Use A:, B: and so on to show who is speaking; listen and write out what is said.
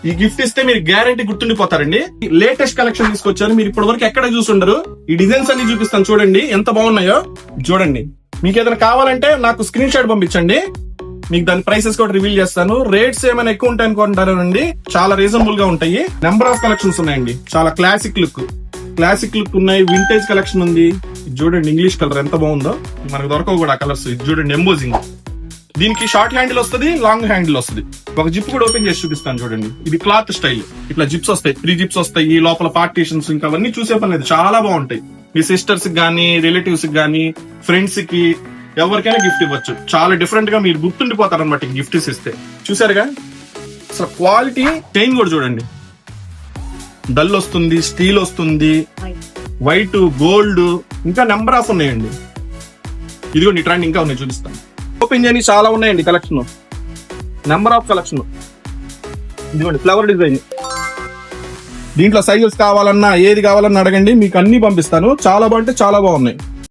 A: ఈ గిఫ్ట్ ఇస్తే మీరు గ్యారంటీ గుర్తుండిపోతారండి. లేటెస్ట్ కలెక్షన్ తీసుకొచ్చారు, మీరు ఇప్పటి వరకు ఎక్కడ చూసుండరు. ఈ డిజైన్స్ అన్ని చూపిస్తాను చూడండి ఎంత బాగున్నాయో. చూడండి, మీకు ఏదైనా కావాలంటే నాకు స్క్రీన్ షాట్ పంపించండి, మీకు దాని ప్రైసెస్ కూడా రివీల్ చేస్తాను. రేట్స్ ఏమైనా ఎక్కువ ఉంటాయి అనుకుంటారండి, చాలా రీజనబుల్ గా ఉంటాయి. నెంబర్ ఆఫ్ కలెక్షన్స్ ఉన్నాయండి, చాలా క్లాసిక్ లుక్ ఉన్నాయి. వింటేజ్ కలెక్షన్ ఉంది. ఇది చూడండి, ఇంగ్లీష్ కలర్ ఎంత బాగుందో, మనకు దొరకవు కూడా కలర్స్. ఇది చూడండి, ఎంబోజింగ్. దీనికి షార్ట్ హ్యాండిల్ వస్తుంది, లాంగ్ హ్యాండిల్ వస్తుంది. ఒక జిప్ కూడా ఓపెన్ చేసి చూపిస్తాను చూడండి. ఇది క్లాత్ స్టైల్, ఇట్లా జిప్స్ వస్తాయి, 3 జిప్స్ వస్తాయి. లోపల పార్టీషన్స్ ఇంకా అవన్నీ చూసే పని లేదు, చాలా బాగుంటాయి. మీ సిస్టర్స్ గానీ, రిలేటివ్స్ గానీ, ఫ్రెండ్స్ కి, ఎవరికైనా గిఫ్ట్ ఇవ్వచ్చు. చాలా డిఫరెంట్ గా మీరు గుర్తుండిపోతారు అనమాట గిఫ్ట్స్ ఇస్తే. చూసారుగా అసలు క్వాలిటీ. చైన్ కూడా చూడండి, డల్ వస్తుంది, స్టీల్ వస్తుంది, వైట్, గోల్డ్, ఇంకా నెంబర్ ఆఫ్ ఉన్నాయండి. ఇదిగోండి ట్రెండ్ ఇంకా ఉన్నాయి, చూపిస్తాను. ఓపెన్ చేయని చాలా ఉన్నాయండి కలెక్షన్, నెంబర్ ఆఫ్ కలెక్షన్. ఇదిగోండి ఫ్లవర్ డిజైన్. దీంట్లో సైజెస్ కావాలన్నా ఏది కావాలన్నా అడగండి, మీకు అన్ని పంపిస్తాను. చాలా బాగుంటే చాలా బాగున్నాయి.